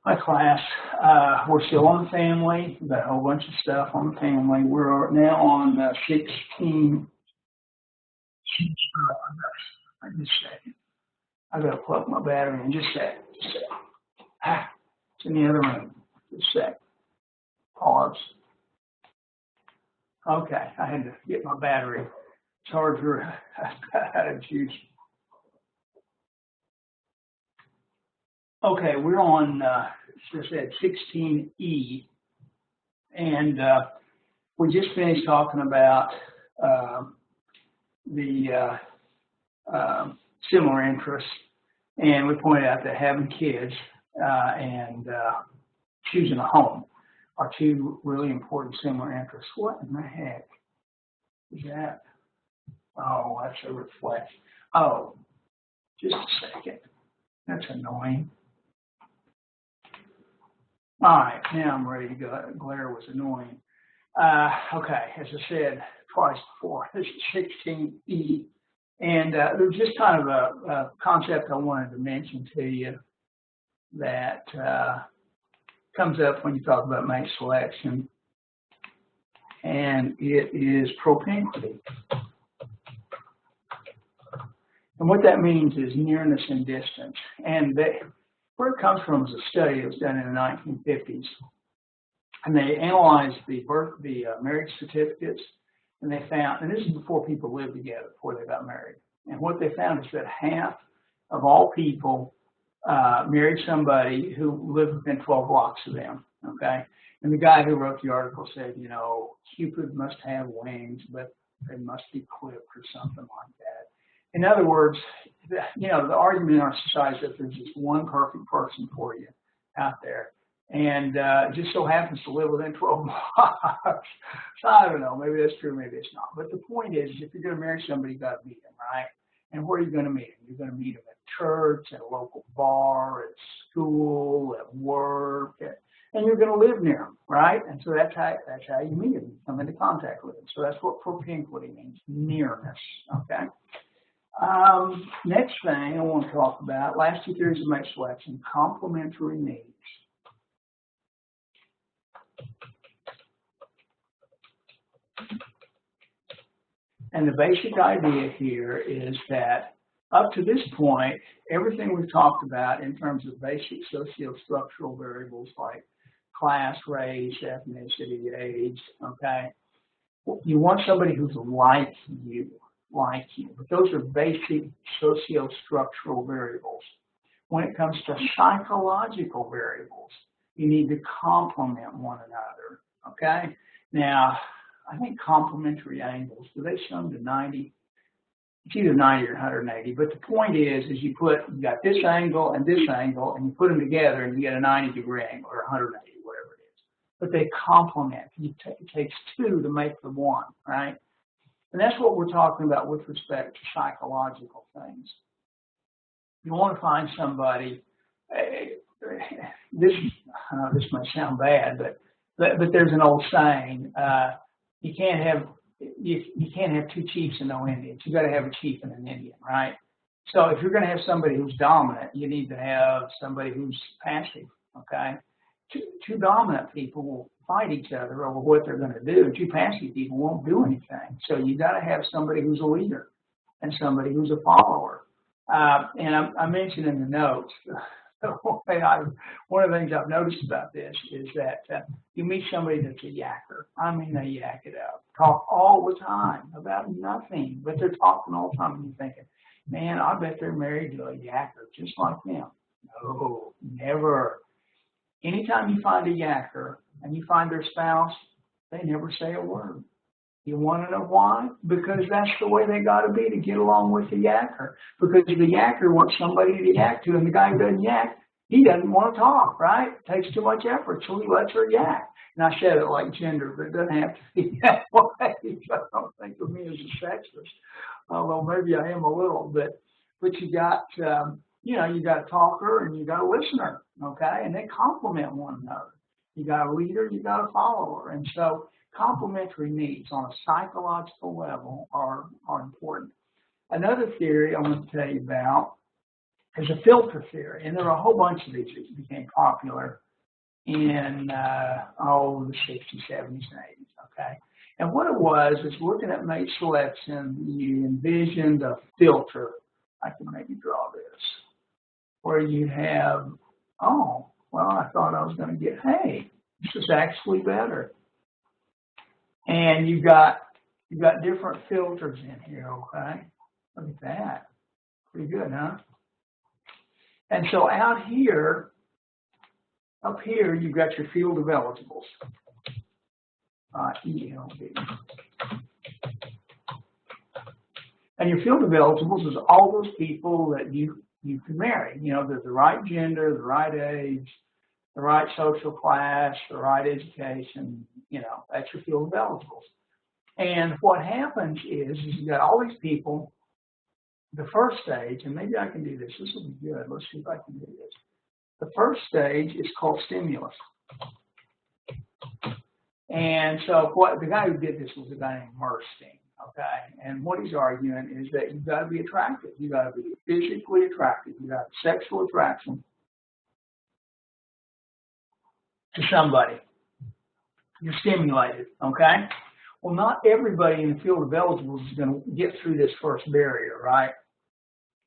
my class. We're still on the family. We've got a whole bunch of stuff on the family. We're now on 16. Just a second. I gotta plug my battery in. Just a second. It's in the other room. Just a sec. Pause. Okay, I had to get my battery charger out of juice. Okay, we're on, as I said, 16E, and we just finished talking about the similar interests, and we pointed out that having kids and choosing a home are two really important similar interests. What in the heck is that? Oh, that's a reflection. Oh, just a second. That's annoying. All right, now I'm ready to go. That glare was annoying. Okay, as I said twice before, this is 16E. And there's just kind of a concept I wanted to mention to you that comes up when you talk about mate selection, and it is propinquity. And what that means is nearness and distance. And where it comes from is a study that was done in the 1950s. And they analyzed the marriage certificates, and they found, and this is before people lived together, before they got married. And what they found is that half of all people married somebody who lived within 12 blocks of them, okay? And the guy who wrote the article said, you know, Cupid must have wings, but they must be clipped or something like that. In other words, you know, the argument in our society is that there's just one perfect person for you out there. And it just so happens to live within 12 blocks. So I don't know, maybe that's true, maybe it's not. But the point is, if you're going to marry somebody, you got to meet them, right? And where are you going to meet them? You're going to meet them at church, at a local bar, at school, at work, and you're going to live near them, right? And so that's how you meet them. You come into contact with them. So that's what propinquity means, nearness, okay? Next thing I want to talk about, last two theories of mate selection, complementary needs. And the basic idea here is that up to this point, everything we've talked about in terms of basic socio-structural variables like class, race, ethnicity, age, okay, you want somebody who's like you. But those are basic socio-structural variables. When it comes to psychological variables, you need to complement one another, okay? Now, I think complementary angles, do they sum to 90? It's either 90 or 180, but the point is you got this angle, and you put them together and you get a 90-degree angle, or 180, whatever it is. But they complement. It takes two to make the one, right? And that's what we're talking about with respect to psychological things. You want to find somebody, this might sound bad, but there's an old saying, you can't have two chiefs and no Indians. You got to have a chief and an Indian, right? So if you're going to have somebody who's dominant, you need to have somebody who's passive, okay? Two dominant people will fight each other over what they're going to do. Two passive people won't do anything. So you got to have somebody who's a leader and somebody who's a follower. And I mentioned in the notes, one of the things I've noticed about this is that you meet somebody that's a yacker. I mean, they yak it up, talk all the time about nothing, but they're talking all the time, and you're thinking, man, I bet they're married to a yacker just like them. No, never. Anytime you find a yacker and you find their spouse, they never say a word. You want to know why? Because that's the way they got to be to get along with the yacker. Because the yacker wants somebody to yak to, and the guy who doesn't yak, he doesn't want to talk, right? It takes too much effort, so he lets her yak. And I said it like gender, but it doesn't have to be that way. I don't think of me as a sexist, although maybe I am a little. But you got, you got a talker and you got a listener, okay? And they complement one another. You got a leader, you got a follower, and so complementary needs on a psychological level are important. Another theory I want to tell you about as a filter theory. And there were a whole bunch of these that became popular in the 60s, 70s, and 80s, okay? And what it was is looking at mate selection, you envisioned a filter. I can maybe draw this, where you have, oh, well, I thought I was going to get, hey, this is actually better. And you've got different filters in here, okay? Look at that. Pretty good, huh? And so out here, up here, you've got your field of eligibles. ELB. And your field of eligibles is all those people that you can marry. You know, they're the right gender, the right age, the right social class, the right education. You know, that's your field of eligibles. And what happens is you got all these people. The first stage, and maybe I can do this. This will be good. Let's see if I can do this. The first stage is called stimulus. And so what the guy who did this was a guy named Merstein, okay? And what he's arguing is that you've got to be attractive. You've got to be physically attractive. You've got sexual attraction to somebody. You're stimulated, okay? Well, not everybody in the field of eligibles is going to get through this first barrier, right?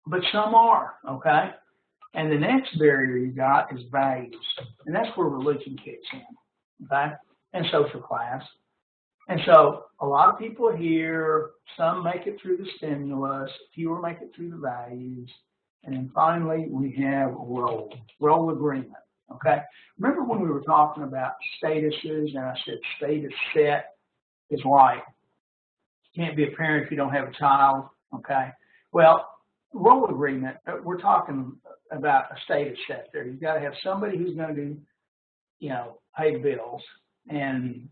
But some are, okay? And the next barrier you got is values. And that's where religion kicks in, okay? And social class. And so a lot of people here, some make it through the stimulus, fewer make it through the values. And then finally, we have role agreement, okay? Remember when we were talking about statuses and I said status set is like, you can't be a parent if you don't have a child, okay? Well, role agreement, we're talking about a status set there. You've got to have somebody who's going to do, you know, pay bills and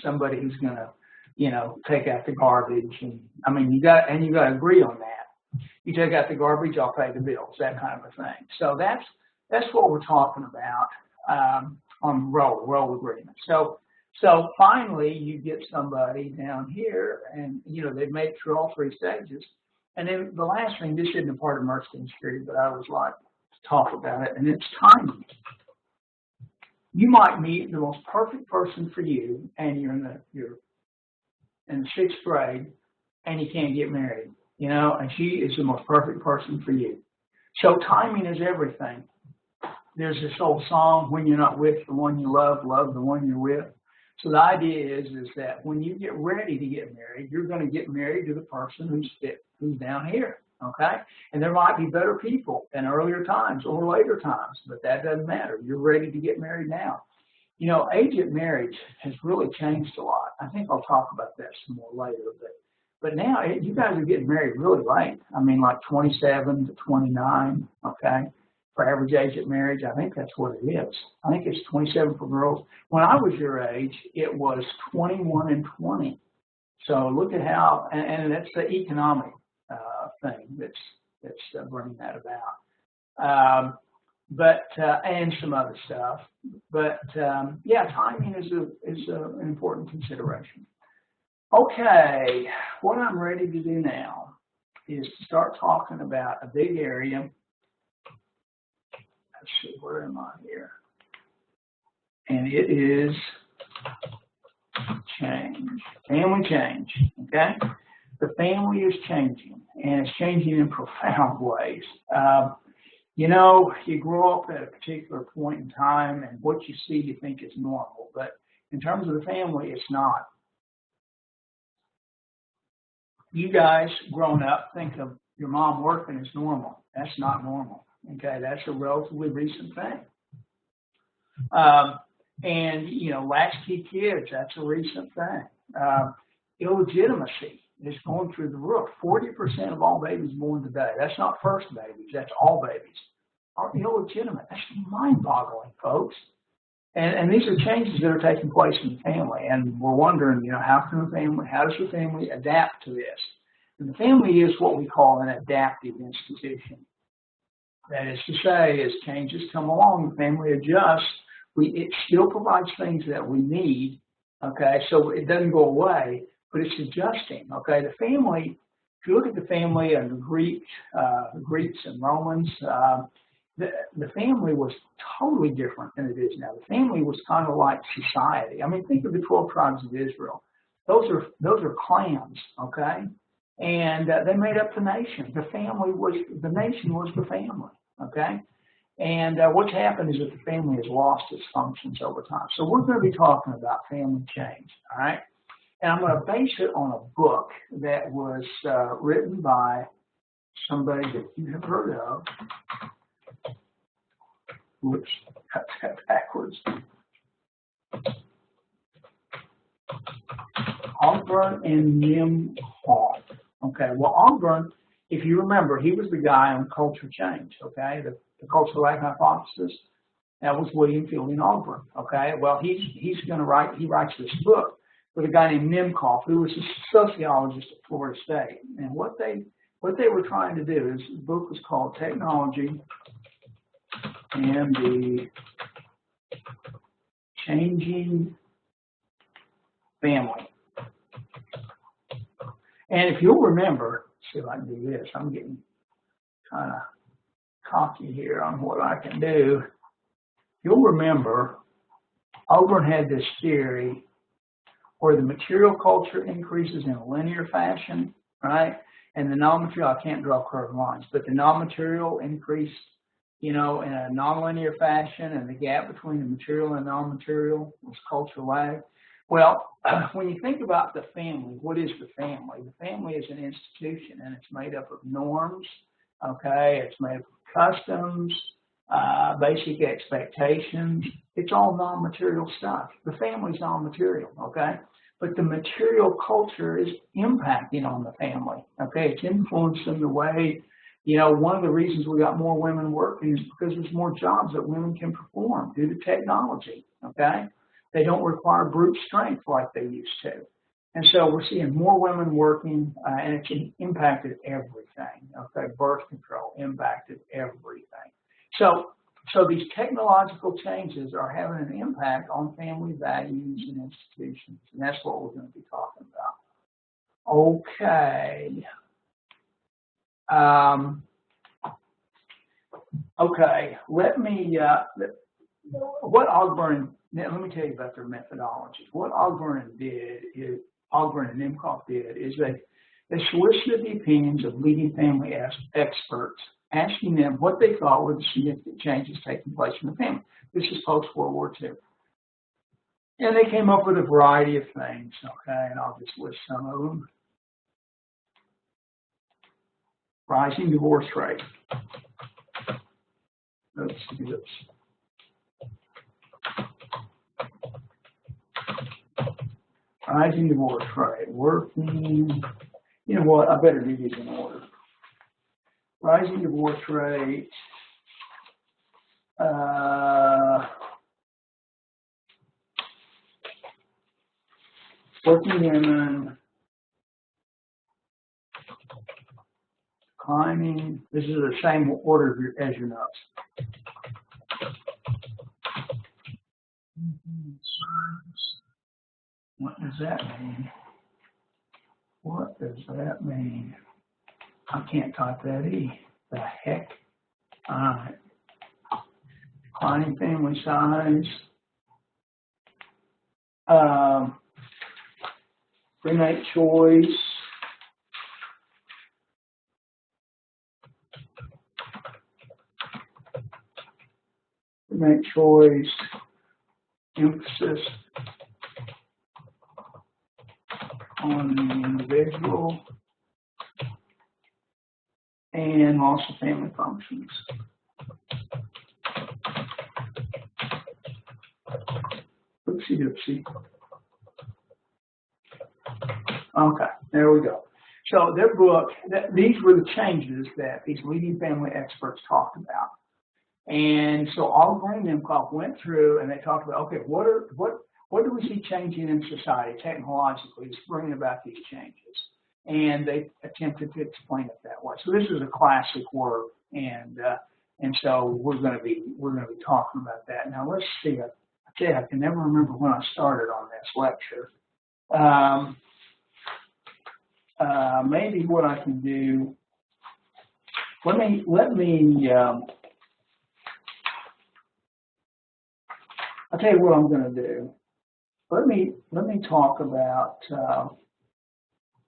somebody who's going to, you know, take out the garbage. And I mean, you got to agree on that. You take out the garbage, I'll pay the bills, that kind of a thing. So that's what we're talking about on role agreement. So finally, you get somebody down here, and you know they've made it through all three stages. And then the last thing, this isn't a part of Merstein's theory, but I always like to talk about it, and it's timing. You might meet the most perfect person for you, and you're in sixth grade, and you can't get married, you know, and she is the most perfect person for you. So timing is everything. There's this old song, when you're not with the one you love, love the one you're with. So the idea is that when you get ready to get married, you're going to get married to the person who's down here, okay? And there might be better people in earlier times or later times, but that doesn't matter. You're ready to get married now. You know, age at marriage has really changed a lot. I think I'll talk about that some more later, but now you guys are getting married really late. I mean, like 27 to 29, okay? For average age at marriage, I think that's what it is. I think it's 27 for girls. When I was your age, it was 21 and 20. So look at how, and that's the economic thing that's bringing that about. And some other stuff. But yeah, timing is an important consideration. Okay, what I'm ready to do now is to start talking about a big area. Let's see, where am I here? And it is change, family change, okay? The family is changing, and it's changing in profound ways. You know, you grow up at a particular point in time, and what you see you think is normal, but in terms of the family, it's not. You guys growing up think of your mom working as normal. That's not normal. Okay, that's a relatively recent thing. And, you know, latchkey kids, that's a recent thing. Illegitimacy is going through the roof. 40% of all babies born today, that's not first babies, that's all babies, are illegitimate. That's mind-boggling, folks. And these are changes that are taking place in the family. And we're wondering, you know, how does the family adapt to this? And the family is what we call an adaptive institution. That is to say, as changes come along, the family adjusts. It still provides things that we need, okay? So it doesn't go away, but it's adjusting, okay? The family if you look at the family and the Greeks and Romans, the family was totally different than it is now. The family was kind of like society. I mean, think of the 12 tribes of Israel. Those are clans, okay? And they made up the nation. The nation was the family, okay? And what's happened is that the family has lost its functions over time. So we're going to be talking about family change, all right? And I'm going to base it on a book that was written by somebody that you have heard of. Whoops, got that backwards. Ogburn and Nimhoff. Okay, well, Ogburn, if you remember, he was the guy on culture change, okay, the cultural lag hypothesis. That was William Fielding Ogburn, okay. Well, he writes this book with a guy named Nimhoff, who was a sociologist at Florida State. And what they were trying to do is, the book was called Technology and the Changing Family. And if you'll remember, see if I can do this. I'm getting kind of cocky here on what I can do. You'll remember, Ogburn had this theory where the material culture increases in a linear fashion, right? And the non-material, I can't draw curved lines, but the non-material increased, in a nonlinear fashion, and the gap between the material and non-material was cultural lag. Well, when you think about the family, what is the family? The family is an institution, and it's made up of norms, okay? It's made up of customs, basic expectations. It's all non-material stuff. The family's non-material, okay? But the material culture is impacting on the family, okay? It's influencing the way, one of the reasons we got more women working is because there's more jobs that women can perform due to technology, okay? They don't require brute strength like they used to. And so we're seeing more women working, and it's impacted everything, okay? Birth control impacted everything. So these technological changes are having an impact on family values and institutions, and that's what we're going to be talking about. Okay. Okay, let me tell you about their methodology. What Ogburn and Nimhoff did is they solicited the opinions of leading family experts, asking them what they thought were the significant changes taking place in the family. This is post-World War II. And they came up with a variety of things, okay, and I'll just list some of them. Rising divorce rate. Oops. Rising divorce rate. Working. You know what? I better do these in order. Rising divorce rate. Working women. Declining. This is the same order as your notes. What does that mean? What does that mean? I can't type that E. The heck? All right. Declining family size. Prenate choice. Prenate choice. Emphasis on the individual, and loss of family functions. Oopsie. Okay, there we go. So their book, these were the changes that these leading family experts talked about. And so Ogburn and Nimhoff went through and they talked about, okay, what do we see changing in society technologically that's bringing about these changes? And they attempted to explain it that way. So this is a classic work, and so we're going to be talking about that. Now let's see. I tell you, I can never remember when I started on this lecture. maybe what I can do, let me I'll tell you what I'm going to do. Let me talk about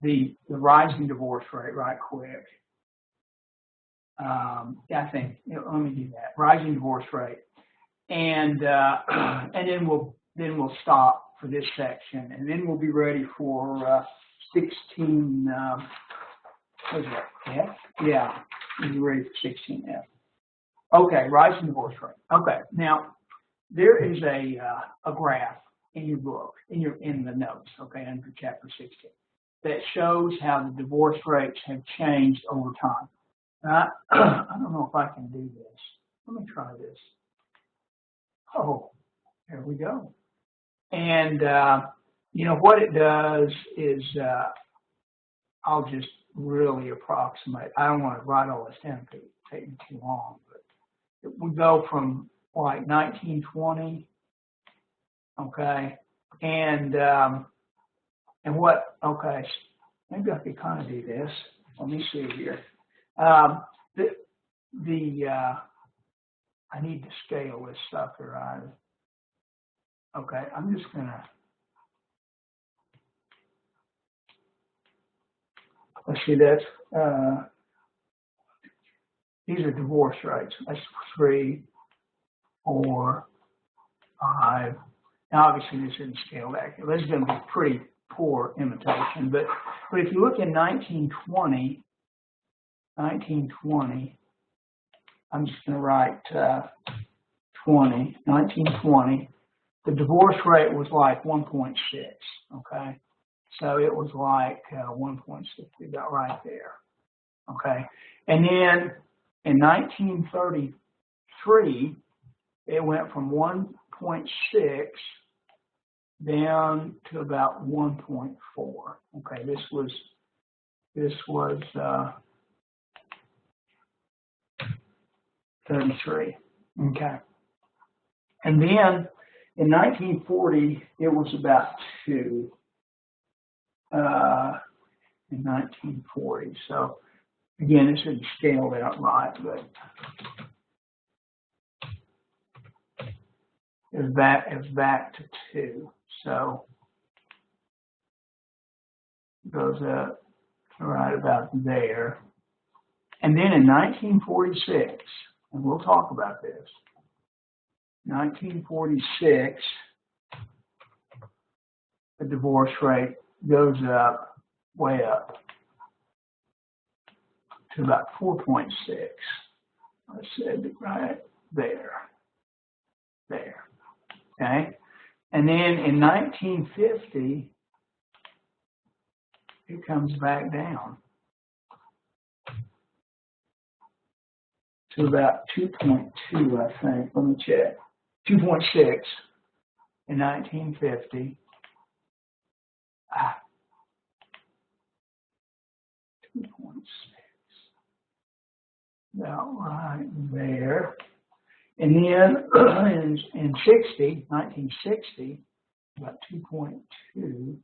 the rising divorce rate right quick. Yeah, I think let me do that. Rising divorce rate, and then we'll stop for this section, and then we'll be ready for 16. What is that? F? Yeah, we'll be ready for 16F. Okay, rising divorce rate. Okay, now there is a graph in your book, in the notes, okay, under chapter 16, that shows how the divorce rates have changed over time. Now, I don't know if I can do this. Let me try this. Oh, there we go. And you know what it does is I'll just really approximate. I don't want to write all this down because it would take me too long, but it would go from like 1920, okay, and what? Okay, maybe I could kind of do this. Let me see here. I need to scale this sucker out. Okay, I'm just gonna. Let's see. That's these are divorce rates. That's 3, 4, 5. Now, obviously, this isn't scaled accurately. This is going to be pretty poor imitation. But if you look in 1920, I'm just going to write 1920, the divorce rate was like 1.6, okay? So it was like 1.6, about right there, okay? And then in 1933, it went from 1.6 down to about 1.4. Okay, this was 33. Okay, and then in 1940 it was about 2. In 1940, so again, this isn't scaled out right, but it's back to 2. So it goes up to right about there. And then in 1946, and we'll talk about this, 1946, the divorce rate goes up, way up, to about 4.6. Let's say right there. Okay? And then in 1950, it comes back down to about 2.2, I think. Let me check. 2.6 in 1950. 2.6. About right there. And then in 1960, about 2.2.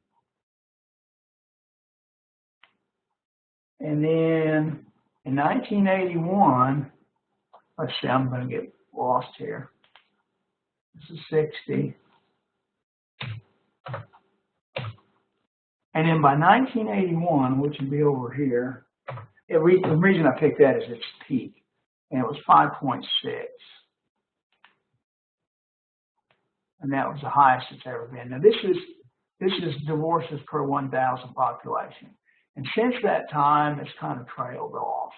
And then in 1981, let's see, I'm going to get lost here. This is 60. And then by 1981, which would be over here, the reason I picked that is its peak, and it was 5.6. And that was the highest it's ever been. Now this is divorces per 1,000 population. And since that time, it's kind of trailed off,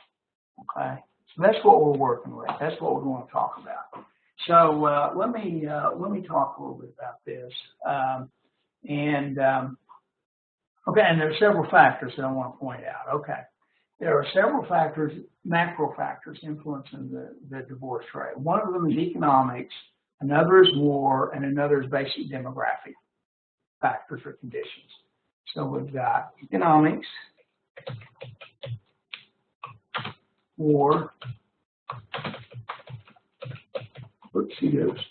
okay? So that's what we're working with. That's what we're going to talk about. So let me talk a little bit about this. Okay, and there are several factors that I want to point out. Okay, there are several factors, macro factors, influencing the divorce rate. One of them is economics, another is war, and another is basic demographic factors or conditions. So we've got economics, war, let's see those,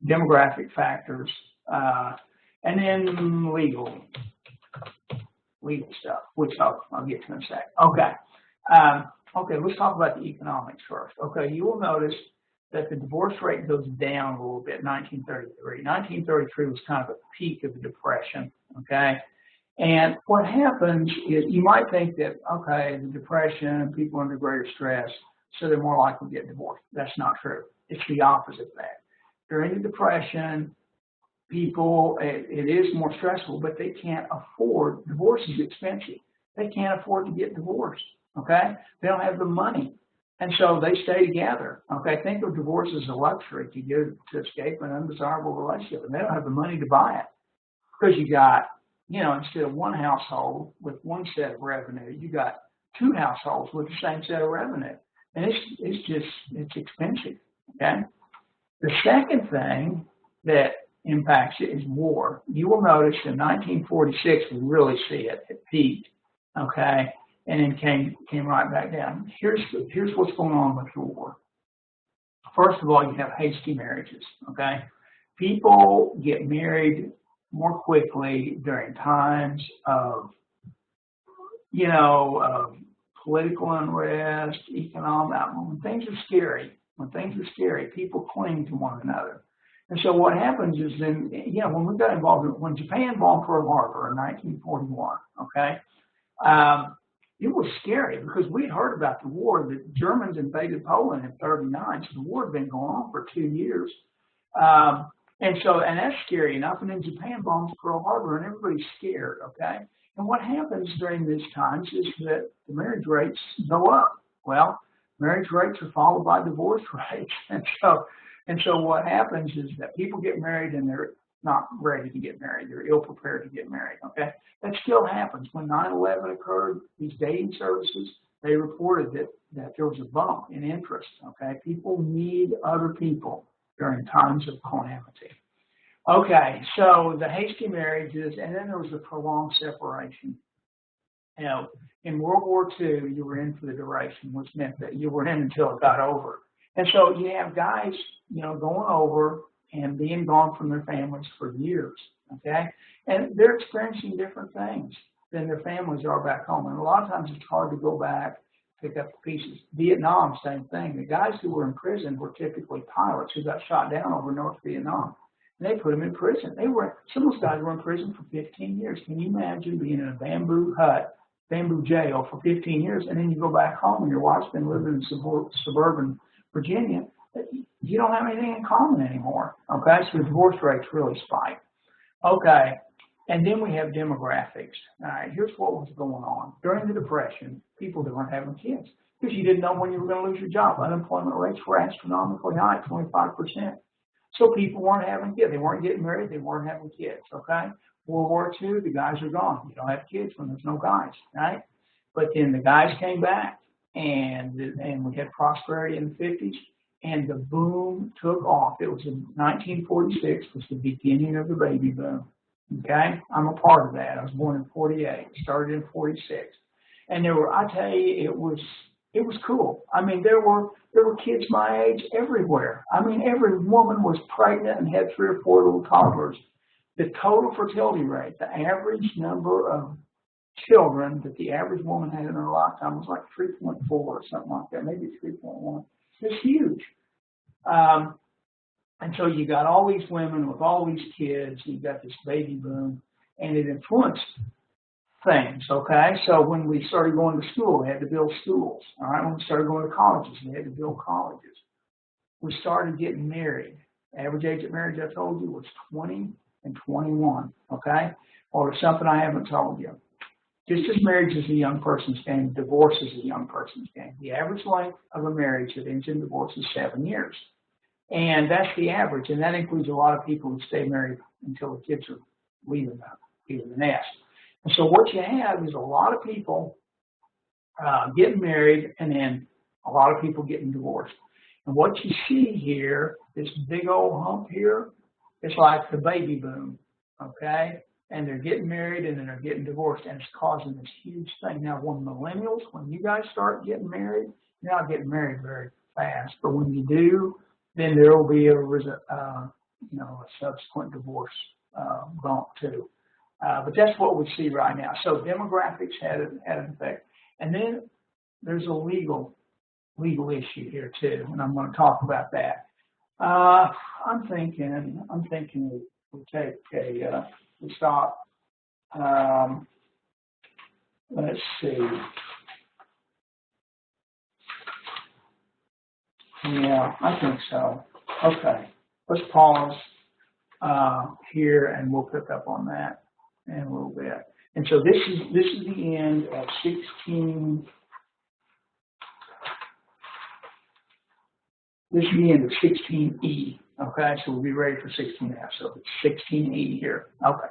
demographic factors, and then legal legal stuff, which I'll get to in a sec. Okay. Okay, let's talk about the economics first. Okay, you will notice that the divorce rate goes down a little bit in 1933. 1933 was kind of a peak of the Depression, okay? And what happens is you might think that, okay, the Depression, people are under greater stress, so they're more likely to get divorced. That's not true. It's the opposite of that. During the Depression, people, it is more stressful, but they can't afford, divorce is expensive. They can't afford to get divorced, okay? They don't have the money. And so they stay together, okay? Think of divorce as a luxury to escape an undesirable relationship, and they don't have the money to buy it. Because you got, you know, instead of one household with one set of revenue, you got two households with the same set of revenue. And it's expensive, okay? The second thing that impacts it is war. You will notice in 1946, we really see it peaked, okay? And then came right back down. Here's what's going on with the war. First of all, you have hasty marriages, okay? People get married more quickly during times of, you know, of political unrest, economic, when things are scary, people cling to one another. And so what happens is then, you know, when we got involved, when Japan bombed Pearl Harbor in 1941, okay, it was scary because we'd heard about the war. The Germans invaded Poland in 1939, so the war had been going on for 2 years. And that's scary enough. And then Japan bombs Pearl Harbor, and everybody's scared, okay? And what happens during these times is that the marriage rates go up. Well, marriage rates are followed by divorce rates. And so what happens is that people get married and they're not ready to get married. They're ill-prepared to get married, okay? That still happens. When 9/11 occurred, these dating services, they reported that there was a bump in interest, okay? People need other people during times of calamity. Okay, so the hasty marriages, and then there was the prolonged separation. You know, in World War II, you were in for the duration, which meant that you were in until it got over. And so you have guys, you know, going over and being gone from their families for years, okay? And they're experiencing different things than their families are back home. And a lot of times it's hard to go back, pick up the pieces. Vietnam, same thing. The guys who were in prison were typically pilots who got shot down over North Vietnam. And they put them in prison. Some of those guys were in prison for 15 years. Can you imagine being in a bamboo hut, bamboo jail for 15 years, and then you go back home and your wife's been living in suburban Virginia? You don't have anything in common anymore, okay? So the divorce rates really spike. Okay, and then we have demographics. All right, here's what was going on. During the Depression, people weren't having kids because you didn't know when you were going to lose your job. Unemployment rates were astronomically high, 25%. So people weren't having kids. They weren't getting married. They weren't having kids, okay? World War II, the guys are gone. You don't have kids when there's no guys, right? But then the guys came back, and we had prosperity in the 50s. And the boom took off. It was in 1946 was the beginning of the baby boom. Okay, I'm a part of that. I was born in 48. Started in 46, and I tell you, it was cool. I mean, there were kids my age everywhere. I mean, every woman was pregnant and had 3 or 4 little toddlers. The total fertility rate, the average number of children that the average woman had in her lifetime was like 3.4 or something like that, maybe 3.1. It's huge. And so you got all these women with all these kids, you got this baby boom, and it influenced things, okay? So when we started going to school, we had to build schools, all right? When we started going to colleges, we had to build colleges. We started getting married. Average age of marriage, I told you, was 20 and 21, okay? Or something I haven't told you. Just as marriage is a young person's game, divorce is a young person's game. The average length of a marriage that ends in divorce is 7 years. And that's the average, and that includes a lot of people who stay married until the kids are leaving the nest. And so what you have is a lot of people getting married and then a lot of people getting divorced. And what you see here, this big old hump here, it's like the baby boom, okay? And they're getting married and then they're getting divorced, and it's causing this huge thing. Now, when millennials, when you guys start getting married, you're not getting married very fast, but when you do, then there will be a subsequent divorce bump too. But that's what we see right now. So demographics had an effect. And then there's a legal issue here too, and I'm going to talk about that. I'm thinking we take we stop. Let's see. Yeah, I think so. Okay, let's pause here, and we'll pick up on that in a little bit. And so this is the end of 16. This is the end of 16E. Okay, so we'll be ready for 16F. So it's 16E here. Okay.